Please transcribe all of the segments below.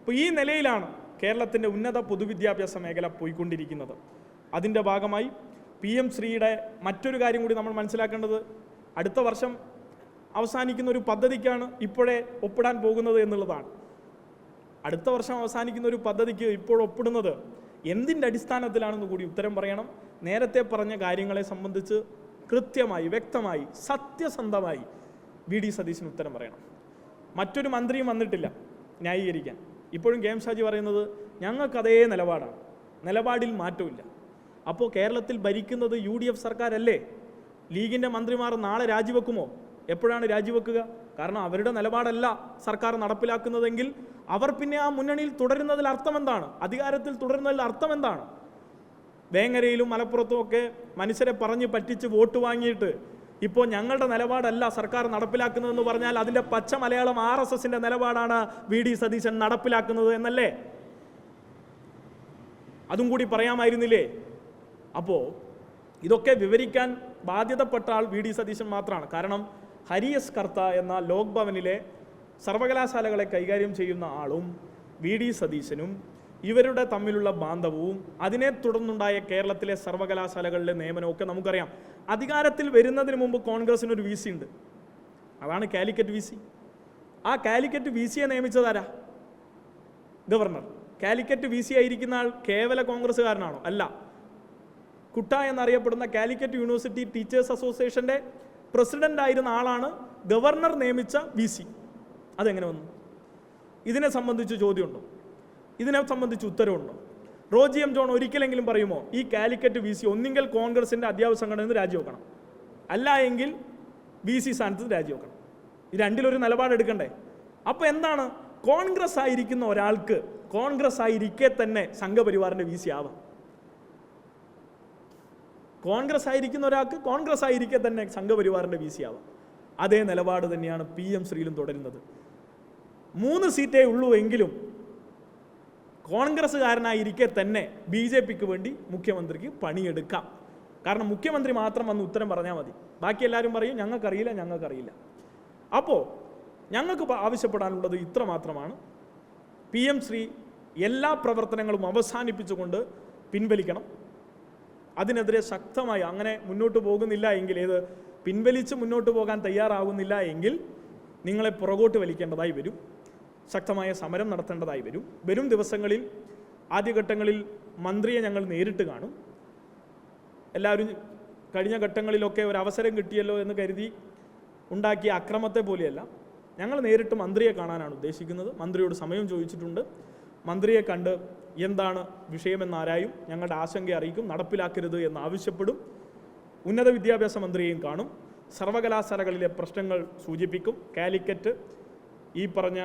അപ്പോൾ ഈ നിലയിലാണ് കേരളത്തിൻ്റെ ഉന്നത പൊതുവിദ്യാഭ്യാസ മേഖല പോയിക്കൊണ്ടിരിക്കുന്നത്. അതിൻ്റെ ഭാഗമായി PM ശ്രീയുടെ മറ്റൊരു കാര്യം കൂടി നമ്മൾ മനസ്സിലാക്കേണ്ടത്, അടുത്ത വർഷം അവസാനിക്കുന്ന ഒരു പദ്ധതിക്കാണ് ഇപ്പോഴേ ഒപ്പിടാൻ പോകുന്നത് എന്നുള്ളതാണ്. അടുത്ത വർഷം അവസാനിക്കുന്ന ഒരു പദ്ധതിക്ക് ഇപ്പോൾ ഒപ്പിടുന്നത് എന്തിൻ്റെ അടിസ്ഥാനത്തിലാണെന്ന് കൂടി ഉത്തരം പറയണം. നേരത്തെ പറഞ്ഞ കാര്യങ്ങളെ സംബന്ധിച്ച് കൃത്യമായി, വ്യക്തമായി, സത്യസന്ധമായി VD സതീശൻ ഉത്തരം പറയണം. മറ്റൊരു മന്ത്രിയും വന്നിട്ടില്ല ന്യായീകരിക്കാൻ. ഇപ്പോഴും KM ഷാജി പറയുന്നത് ഞങ്ങൾക്കതേ നിലപാടാണ്, നിലപാടിൽ മാറ്റമില്ല. അപ്പോൾ കേരളത്തിൽ ഭരിക്കുന്നത് UDF സർക്കാരല്ലേ? ലീഗിൻ്റെ മന്ത്രിമാർ നാളെ രാജിവെക്കുമോ? എപ്പോഴാണ് രാജിവെക്കുക? കാരണം അവരുടെ നിലപാടല്ല സർക്കാർ നടപ്പിലാക്കുന്നതെങ്കിൽ അവർ പിന്നെ ആ മുന്നണിയിൽ തുടരുന്നതിൽ അർത്ഥം എന്താണ്? അധികാരത്തിൽ തുടരുന്നതിൽ അർത്ഥം എന്താണ്? വേങ്ങരയിലും മലപ്പുറത്തും ഒക്കെ മനുഷ്യരെ പറഞ്ഞ് പറ്റിച്ച് വോട്ട് വാങ്ങിയിട്ട് ഇപ്പോൾ ഞങ്ങളുടെ നിലപാടല്ല സർക്കാർ നടപ്പിലാക്കുന്നതെന്ന് പറഞ്ഞാൽ അതിൻ്റെ പച്ച മലയാളം RSSൻ്റെ നിലപാടാണ് VD സതീശൻ നടപ്പിലാക്കുന്നത് എന്നല്ലേ? അതും കൂടി പറയാമായിരുന്നില്ലേ? അപ്പോൾ ഇതൊക്കെ വിവരിക്കാൻ ബാധ്യതപ്പെട്ട ആൾ VD സതീശൻ മാത്രമാണ്. കാരണം ഹരിയസ് കർത്ത എന്ന ലോക് ഭവനിലെ സർവകലാശാലകളെ കൈകാര്യം ചെയ്യുന്ന ആളും VD സതീശനും ഇവരുടെ തമ്മിലുള്ള ബാന്ധവവും അതിനെ തുടർന്നുണ്ടായ കേരളത്തിലെ സർവകലാശാലകളിലെ നിയമനമൊക്കെ നമുക്കറിയാം. അധികാരത്തിൽ വരുന്നതിന് മുമ്പ് കോൺഗ്രസിനൊരു VC ഉണ്ട്, അതാണ് കാലിക്കറ്റ് VC. ആ കാലിക്കറ്റ് VCയെ നിയമിച്ചതാരാ? ഗവർണർ. കാലിക്കറ്റ് VC ആയിരിക്കുന്ന ആൾ കേവല കോൺഗ്രസ്സുകാരനാണോ? അല്ല. കുട്ട എന്നറിയപ്പെടുന്ന കാലിക്കറ്റ് യൂണിവേഴ്സിറ്റി ടീച്ചേഴ്സ് അസോസിയേഷൻ്റെ പ്രസിഡന്റ് ആയിരുന്ന ആളാണ് ഗവർണർ നിയമിച്ച VC. അതെങ്ങനെ വന്നു? ഇതിനെ സംബന്ധിച്ച് ചോദ്യമുണ്ടോ? ഇതിനെ സംബന്ധിച്ച് ഉത്തരവുണ്ടോ? റോജി എം ജോൺ ഒരിക്കലെങ്കിലും പറയുമോ ഈ കാലിക്കറ്റ് VC ഒന്നുകിൽ കോൺഗ്രസിൻ്റെ അധ്യാപക സംഘടനയിൽ നിന്ന് രാജിവെക്കണം, അല്ല എങ്കിൽ VC സ്ഥാനത്ത് രാജിവെക്കണം? ഈ രണ്ടിലൊരു നിലപാടെടുക്കണ്ടേ? അപ്പോൾ എന്താണ്, കോൺഗ്രസ് ആയിരിക്കുന്ന ഒരാൾക്ക് കോൺഗ്രസ് ആയിരിക്കെ തന്നെ സംഘപരിവാറിൻ്റെ VC ആവാം. കോൺഗ്രസ് ആയിരിക്കുന്ന ഒരാൾക്ക് കോൺഗ്രസ് ആയിരിക്കെ തന്നെ സംഘപരിവാറിൻ്റെ VC ആവാം. അതേ നിലപാട് തന്നെയാണ് PM ശ്രീയിലും തുടരുന്നത്. 3 സീറ്റേ ഉള്ളൂ എങ്കിലും കോൺഗ്രസ്സുകാരനായിരിക്കെ തന്നെ BJPക്ക് വേണ്ടി മുഖ്യമന്ത്രിക്ക് പണിയെടുക്കാം. കാരണം മുഖ്യമന്ത്രി മാത്രം വന്ന് ഉത്തരം പറഞ്ഞാൽ മതി, ബാക്കി എല്ലാവരും പറയും ഞങ്ങൾക്കറിയില്ല, ഞങ്ങൾക്കറിയില്ല. അപ്പോൾ ഞങ്ങൾക്ക് ആവശ്യപ്പെടാനുള്ളത് ഇത്ര മാത്രമാണ്. PM ശ്രീ എല്ലാ പ്രവർത്തനങ്ങളും അവസാനിപ്പിച്ചുകൊണ്ട് പിൻവലിക്കണം. അതിനെതിരെ ശക്തമായി അങ്ങനെ മുന്നോട്ട് പോകുന്നില്ല എങ്കിൽ, പിൻവലിച്ച് മുന്നോട്ട് പോകാൻ തയ്യാറാകുന്നില്ല എങ്കിൽ നിങ്ങളെ പുറകോട്ട് വലിക്കേണ്ടതായി വരും, ശക്തമായ സമരം നടത്തേണ്ടതായി വരും. വരും ദിവസങ്ങളിൽ ആദ്യഘട്ടങ്ങളിൽ മന്ത്രിയെ ഞങ്ങൾ നേരിട്ട് കാണും. എല്ലാവരും കഴിഞ്ഞ ഘട്ടങ്ങളിലൊക്കെ ഒരു അവസരം കിട്ടിയല്ലോ എന്ന് കരുതി ഉണ്ടാക്കിയ അക്രമത്തെ പോലെയല്ല, ഞങ്ങൾ നേരിട്ട് മന്ത്രിയെ കാണാനാണ് ഉദ്ദേശിക്കുന്നത്. മന്ത്രിയോട് സമയം ചോദിച്ചിട്ടുണ്ട്. മന്ത്രിയെ കണ്ട് എന്താണ് വിഷയമെന്നാരായും ഞങ്ങളുടെ ആശങ്ക അറിയിക്കും, നടപ്പിലാക്കരുത് എന്ന് ആവശ്യപ്പെടും. ഉന്നത വിദ്യാഭ്യാസ മന്ത്രിയെയും കാണും. സർവകലാശാലകളിലെ പ്രശ്നങ്ങൾ സൂചിപ്പിക്കും. കാലിക്കറ്റ്, ഈ പറഞ്ഞ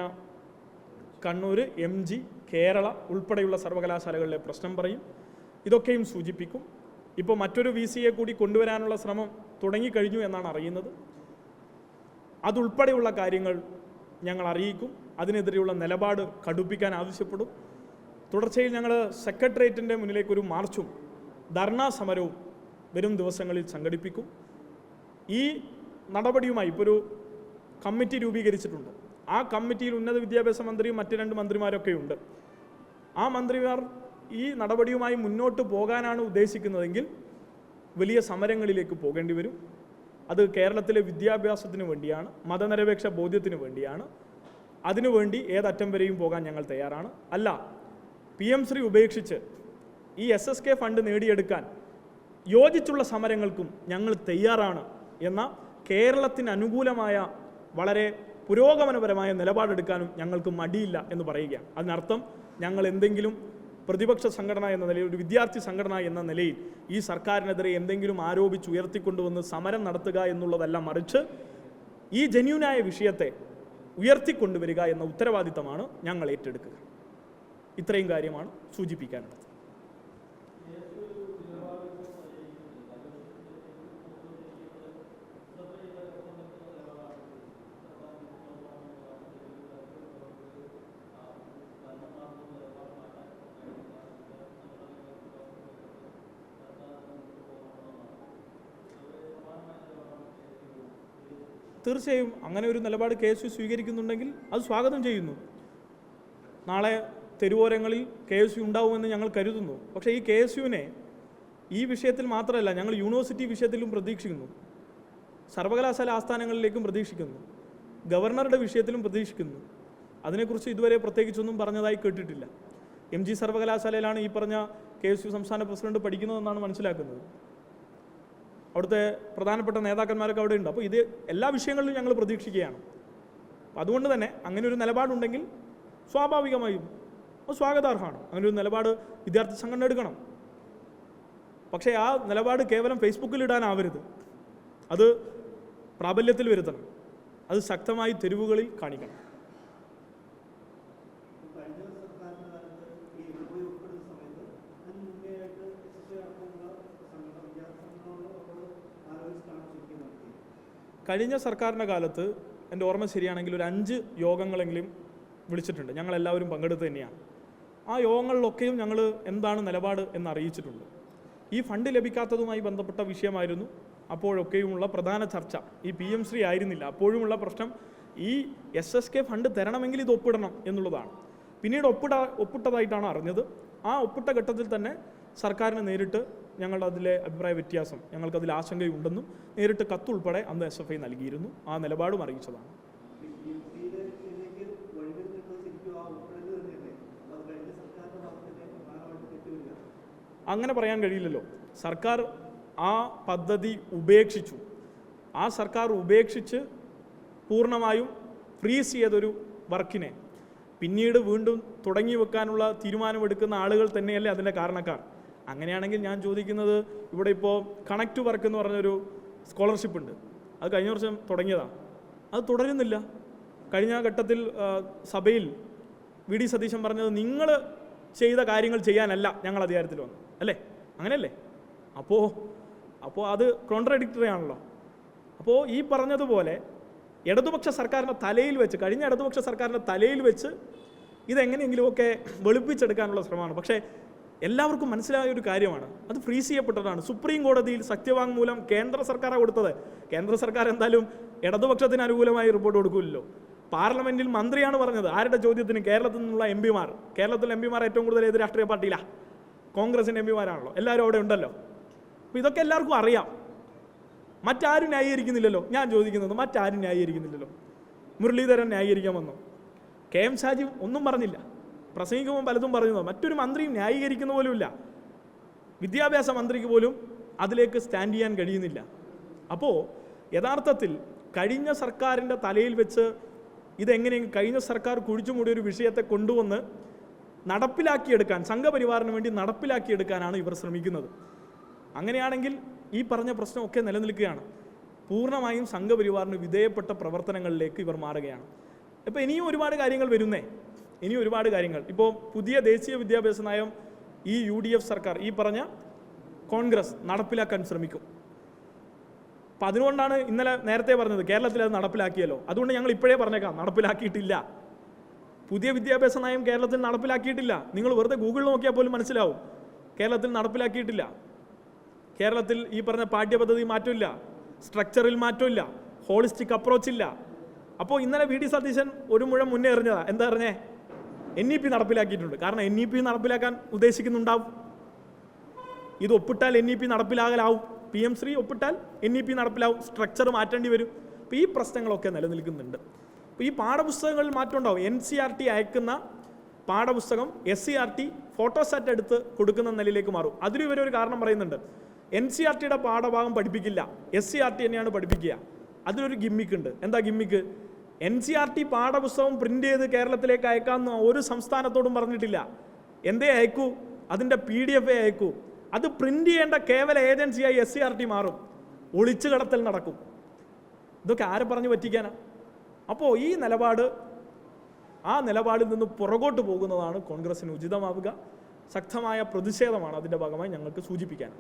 കണ്ണൂർ, MG, കേരള ഉൾപ്പെടെയുള്ള സർവകലാശാലകളിലെ പ്രശ്നം പറയും. ഇതൊക്കെയും സൂചിപ്പിക്കും. ഇപ്പോൾ മറ്റൊരു VCയെ കൂടി കൊണ്ടുവരാനുള്ള ശ്രമം തുടങ്ങിക്കഴിഞ്ഞു എന്നാണ് അറിയുന്നത്. അതുൾപ്പെടെയുള്ള കാര്യങ്ങൾ ഞങ്ങൾ അറിയിക്കും. അതിനെതിരെയുള്ള നിലപാട് കടുപ്പിക്കാൻ ആവശ്യപ്പെടും. തുടർച്ചയിൽ ഞങ്ങൾ സെക്രട്ടേറിയറ്റിൻ്റെ മുന്നിലേക്കൊരു മാർച്ചും ധർണാ സമരവും വരും ദിവസങ്ങളിൽ സംഘടിപ്പിക്കും. ഈ നടപടിയുമായി ഇപ്പോൾ ഒരു കമ്മിറ്റി രൂപീകരിച്ചിട്ടുണ്ട്. ആ കമ്മിറ്റിയിൽ ഉന്നത വിദ്യാഭ്യാസ മന്ത്രിയും മറ്റ് 2 മന്ത്രിമാരൊക്കെ ഉണ്ട്. ആ മന്ത്രിമാർ ഈ നടപടിയുമായി മുന്നോട്ട് പോകാനാണ് ഉദ്ദേശിക്കുന്നതെങ്കിൽ വലിയ സമരങ്ങളിലേക്ക് പോകേണ്ടി വരും. അത് കേരളത്തിലെ വിദ്യാഭ്യാസത്തിന് വേണ്ടിയാണ്, മതനിരപേക്ഷ ബോധ്യത്തിന് വേണ്ടിയാണ്. അതിനുവേണ്ടി ഏതറ്റം വരെയും പോകാൻ ഞങ്ങൾ തയ്യാറാണ്. അല്ല, PM ശ്രീ ഉപേക്ഷിച്ച് ഈ SSK ഫണ്ട് നേടിയെടുക്കാൻ യോജിച്ചുള്ള സമരങ്ങൾക്കും ഞങ്ങൾ തയ്യാറാണ് എന്ന കേരളത്തിന് അനുകൂലമായ വളരെ പുരോഗമനപരമായ നിലപാടെടുക്കാനും ഞങ്ങൾക്ക് മടിയില്ല എന്ന് പറയുകയാണ്. അതിനർത്ഥം ഞങ്ങൾ എന്തെങ്കിലും പ്രതിപക്ഷ സംഘടന എന്ന നിലയിൽ, ഒരു വിദ്യാർത്ഥി സംഘടന എന്ന നിലയിൽ ഈ സർക്കാരിനെതിരെ എന്തെങ്കിലും ആരോപിച്ച് ഉയർത്തിക്കൊണ്ടുവന്ന് സമരം നടത്തുക എന്നുള്ളതല്ല, മറിച്ച് ഈ ജെന്യൂനായ വിഷയത്തെ ഉയർത്തിക്കൊണ്ടുവരിക എന്ന ഉത്തരവാദിത്തമാണ് ഞങ്ങൾ ഏറ്റെടുക്കുക. ഇത്രയും കാര്യമാണ് സൂചിപ്പിക്കാനുള്ളത്. തീർച്ചയായും അങ്ങനെ ഒരു നിലപാട് KSU സ്വീകരിക്കുന്നുണ്ടെങ്കിൽ അത് സ്വാഗതം ചെയ്യുന്നു. നാളെ തെരുവോരങ്ങളിൽ KSU ഉണ്ടാവുമെന്ന് ഞങ്ങൾ കരുതുന്നു. പക്ഷേ ഈ KSUവിനെ ഈ വിഷയത്തിൽ മാത്രമല്ല, ഞങ്ങൾ യൂണിവേഴ്സിറ്റി വിഷയത്തിലും പ്രതീക്ഷിക്കുന്നു, സർവകലാശാല ആസ്ഥാനങ്ങളിലേക്കും പ്രതീക്ഷിക്കുന്നു, ഗവർണറുടെ വിഷയത്തിലും പ്രതീക്ഷിക്കുന്നു. അതിനെക്കുറിച്ച് ഇതുവരെ പ്രത്യേകിച്ചൊന്നും പറഞ്ഞതായി കേട്ടിട്ടില്ല. MG സർവകലാശാലയിലാണ് ഈ പറഞ്ഞ KSU സംസ്ഥാന പ്രസിഡന്റ് പഠിക്കുന്നതെന്നാണ് മനസ്സിലാക്കുന്നത്. അവിടുത്തെ പ്രധാനപ്പെട്ട നേതാക്കന്മാരൊക്കെ അവിടെ ഉണ്ട്. അപ്പോൾ ഇത് എല്ലാ വിഷയങ്ങളിലും ഞങ്ങൾ പ്രതീക്ഷിക്കുകയാണ്. അതുകൊണ്ട് തന്നെ അങ്ങനെ ഒരു നിലപാടുണ്ടെങ്കിൽ സ്വാഭാവികമായും അത് സ്വാഗതാർഹമാണ്. അങ്ങനെ ഒരു നിലപാട് വിദ്യാർത്ഥി സംഘടന എടുക്കണം. പക്ഷേ ആ നിലപാട് കേവലം ഫേസ്ബുക്കിൽ ഇടാനാവരുത്. അത് പ്രാബല്യത്തിൽ വരുത്തണം. അത് ശക്തമായി തെരുവുകളിൽ കാണിക്കണം. കഴിഞ്ഞ സർക്കാരിൻ്റെ കാലത്ത് എൻ്റെ ഓർമ്മ ശരിയാണെങ്കിൽ ഒരു 5 യോഗങ്ങളെങ്കിലും വിളിച്ചിട്ടുണ്ട്. ഞങ്ങളെല്ലാവരും പങ്കെടുത്ത് തന്നെയാണ്. ആ യോഗങ്ങളിലൊക്കെയും ഞങ്ങൾ എന്താണ് നിലപാട് എന്ന് അറിയിച്ചിട്ടുണ്ട്. ഈ ഫണ്ട് ലഭിക്കാത്തതുമായി ബന്ധപ്പെട്ട വിഷയമായിരുന്നു അപ്പോഴൊക്കെയുമുള്ള പ്രധാന ചർച്ച. ഈ PM ശ്രീ ആയിരുന്നില്ല. അപ്പോഴുമുള്ള പ്രശ്നം ഈ SSK ഫണ്ട് തരണമെങ്കിൽ ഇത് ഒപ്പിടണം എന്നുള്ളതാണ്. പിന്നീട് ഒപ്പിട്ടതായിട്ടാണ് അറിഞ്ഞത്. ആ ഒപ്പിട്ട ഘട്ടത്തിൽ തന്നെ സർക്കാരിന് നേരിട്ട് ഞങ്ങളുടെ അതിലെ അഭിപ്രായ വ്യത്യാസം, ഞങ്ങൾക്കതിൽ ആശങ്കയുണ്ടെന്നും നേരിട്ട് കത്തുൾപ്പെടെ അന്ന് SFI നൽകിയിരുന്നു. ആ നിലപാടും അറിയിച്ചതാണ്. അങ്ങനെ പറയാൻ കഴിയില്ലല്ലോ. സർക്കാർ ആ പദ്ധതി ഉപേക്ഷിച്ചു. ആ സർക്കാർ ഉപേക്ഷിച്ച് പൂർണ്ണമായും ഫ്രീസ് ചെയ്തൊരു വർക്കിനെ പിന്നീട് വീണ്ടും തുടങ്ങി വെക്കാനുള്ള തീരുമാനമെടുക്കുന്ന ആളുകൾ തന്നെയല്ലേ അതിൻ്റെ കാരണക്കാർ. അങ്ങനെയാണെങ്കിൽ ഞാൻ ചോദിക്കുന്നത്, ഇവിടെ ഇപ്പോൾ കണക്റ്റ് വർക്ക് എന്ന് പറഞ്ഞൊരു സ്കോളർഷിപ്പ് ഉണ്ട്. അത് കഴിഞ്ഞ വർഷം തുടങ്ങിയതാണ്. അത് തുടരുന്നില്ല. കഴിഞ്ഞ ഘട്ടത്തിൽ സഭയിൽ VD സതീശൻ പറഞ്ഞത്, നിങ്ങൾ ചെയ്ത കാര്യങ്ങൾ ചെയ്യാനല്ല ഞങ്ങൾ അധികാരത്തിൽ വന്നു, അല്ലേ? അങ്ങനെയല്ലേ? അപ്പോൾ അത് കോൺട്രാഡിക്ടറി ആണല്ലോ. അപ്പോൾ ഈ പറഞ്ഞതുപോലെ ഇടതുപക്ഷ സർക്കാരിൻ്റെ തലയിൽ വെച്ച്, കഴിഞ്ഞ ഇടതുപക്ഷ സർക്കാരിൻ്റെ തലയിൽ വെച്ച് ഇതെങ്ങനെയെങ്കിലുമൊക്കെ വെളുപ്പിച്ചെടുക്കാനുള്ള ശ്രമമാണ്. പക്ഷേ എല്ലാവർക്കും മനസ്സിലായ ഒരു കാര്യമാണ്, അത് ഫ്രീസ് ചെയ്യപ്പെട്ടതാണ്. സുപ്രീം കോടതിയിൽ സത്യവാങ്മൂലം കേന്ദ്ര സർക്കാരാണ് കൊടുത്തത്. കേന്ദ്ര സർക്കാർ എന്തായാലും ഇടതുപക്ഷത്തിന് അനുകൂലമായി റിപ്പോർട്ട് കൊടുക്കില്ലല്ലോ. പാർലമെൻറ്റിൽ മന്ത്രിയാണ് പറഞ്ഞത്. ആരുടെ ചോദ്യത്തിന്? കേരളത്തിൽ നിന്നുള്ള MP-മാർ. കേരളത്തിലെ MP-മാർ ഏറ്റവും കൂടുതൽ ഏത് രാഷ്ട്രീയ പാർട്ടിയിലാണ്? കോൺഗ്രസിൻ്റെ MP-മാരാണല്ലോ. എല്ലാവരും അവിടെ ഉണ്ടല്ലോ. അപ്പോൾ ഇതൊക്കെ എല്ലാവർക്കും അറിയാം. മറ്റാരും ന്യായീകരിക്കുന്നില്ലല്ലോ. ഞാൻ ചോദിക്കുന്നത്, മറ്റാരും ന്യായീകരിക്കുന്നില്ലല്ലോ. മുരളീധരൻ ന്യായീകരിക്കാൻ വന്നു. KM ഷാജി ഒന്നും പറഞ്ഞില്ല. പ്രസംഗിക്കുമ്പോൾ പലതും പറഞ്ഞു. മറ്റൊരു മന്ത്രിയും ന്യായീകരിക്കുന്ന പോലുമില്ല. വിദ്യാഭ്യാസ മന്ത്രിക്ക് പോലും അതിലേക്ക് സ്റ്റാൻഡ് ചെയ്യാൻ കഴിയുന്നില്ല. അപ്പോൾ യഥാർത്ഥത്തിൽ കഴിഞ്ഞ സർക്കാരിൻ്റെ തലയിൽ വെച്ച് ഇതെങ്ങനെയെങ്കിലും കഴിഞ്ഞ സർക്കാർ കുഴിച്ചുമൂടിയൊരു വിഷയത്തെ കൊണ്ടുവന്ന് നടപ്പിലാക്കിയെടുക്കാൻ, സംഘപരിവാറിന് വേണ്ടി നടപ്പിലാക്കിയെടുക്കാനാണ് ഇവർ ശ്രമിക്കുന്നത്. അങ്ങനെയാണെങ്കിൽ ഈ പറഞ്ഞ പ്രശ്നമൊക്കെ നിലനിൽക്കുകയാണ്. പൂർണ്ണമായും സംഘപരിവാറിന് വിധേയപ്പെട്ട പ്രവർത്തനങ്ങളിലേക്ക് ഇവർ മാറുകയാണ്. ഇപ്പോൾ ഇനിയും ഒരുപാട് കാര്യങ്ങൾ വരുന്നേ, ഇനിയും ഒരുപാട് കാര്യങ്ങൾ. ഇപ്പോൾ പുതിയ ദേശീയ വിദ്യാഭ്യാസ നയം ഈ UDF സർക്കാർ, ഈ പറഞ്ഞ കോൺഗ്രസ് നടപ്പിലാക്കാൻ ശ്രമിക്കും. അപ്പം അതുകൊണ്ടാണ് ഇന്നലെ നേരത്തെ പറഞ്ഞത് കേരളത്തിൽ അത് നടപ്പിലാക്കിയല്ലോ. അതുകൊണ്ട് ഞങ്ങൾ ഇപ്പോഴേ പറഞ്ഞേക്കാം, നടപ്പിലാക്കിയിട്ടില്ല. പുതിയ വിദ്യാഭ്യാസ നയം കേരളത്തിൽ നടപ്പിലാക്കിയിട്ടില്ല. നിങ്ങൾ വെറുതെ ഗൂഗിളിൽ നോക്കിയാൽ പോലും മനസ്സിലാവും, കേരളത്തിൽ നടപ്പിലാക്കിയിട്ടില്ല. കേരളത്തിൽ ഈ പറഞ്ഞ പാഠ്യപദ്ധതി മാറ്റമില്ല, സ്ട്രക്ചറിൽ മാറ്റമില്ല, ഹോളിസ്റ്റിക് അപ്രോച്ച് ഇല്ല. അപ്പോൾ ഇന്നലെ VD സതീശൻ ഒരു മുഴം മുന്നേ എറിഞ്ഞതാ. എന്താ പറഞ്ഞേ? NEP നടപ്പിലാക്കിയിട്ടുണ്ട്. കാരണം NEP നടപ്പിലാക്കാൻ ഉദ്ദേശിക്കുന്നുണ്ടാവും. ഇത് ഒപ്പിട്ടാൽ NEP നടപ്പിലാകലാവും. PM ശ്രീ ഒപ്പിട്ടാൽ NEP നടപ്പിലാവും. സ്ട്രക്ചർ മാറ്റേണ്ടി വരും. അപ്പോൾ ഈ പ്രശ്നങ്ങളൊക്കെ നിലനിൽക്കുന്നുണ്ട്. അപ്പോൾ ഈ പാഠപുസ്തകങ്ങളിൽ മാറ്റം ഉണ്ടാവും. NCERT അയക്കുന്ന പാഠപുസ്തകം SCERT ഫോട്ടോസ്റ്റാറ്റ് എടുത്ത് കൊടുക്കുന്ന നിലയിലേക്ക് മാറും. അതിന് ഇവരൊരു കാരണം പറയുന്നുണ്ട്. NCERTയുടെ പാഠഭാഗം പഠിപ്പിക്കില്ല, SCERT തന്നെയാണ് പഠിപ്പിക്കുക. അതിലൊരു ഗിമ്മിക്ക് ഉണ്ട്. എന്താ ഗിമ്മിക്ക്? NCERT പാഠപുസ്തകം പ്രിൻ്റ് ചെയ്ത് കേരളത്തിലേക്ക് അയക്കാമെന്ന് ഒരു സംസ്ഥാനത്തോടും പറഞ്ഞിട്ടില്ല. എന്തേ അയക്കൂ? അതിൻ്റെ PDF അയക്കൂ. അത് പ്രിൻ്റ് ചെയ്യേണ്ട കേവല ഏജൻസിയായി SCERT മാറും. ഒളിച്ചു കടത്തൽ നടക്കും. ഇതൊക്കെ ആരെ പറഞ്ഞ് പറ്റിക്കാനാ? അപ്പോൾ ഈ നിലപാട്, ആ നിലപാടിൽ നിന്ന് പുറകോട്ട് പോകുന്നതാണ് കോൺഗ്രസിന് ഉചിതമാവുക. ശക്തമായ പ്രതിഷേധമാണ് അതിൻ്റെ ഭാഗമായി ഞങ്ങൾക്ക് സൂചിപ്പിക്കാൻ.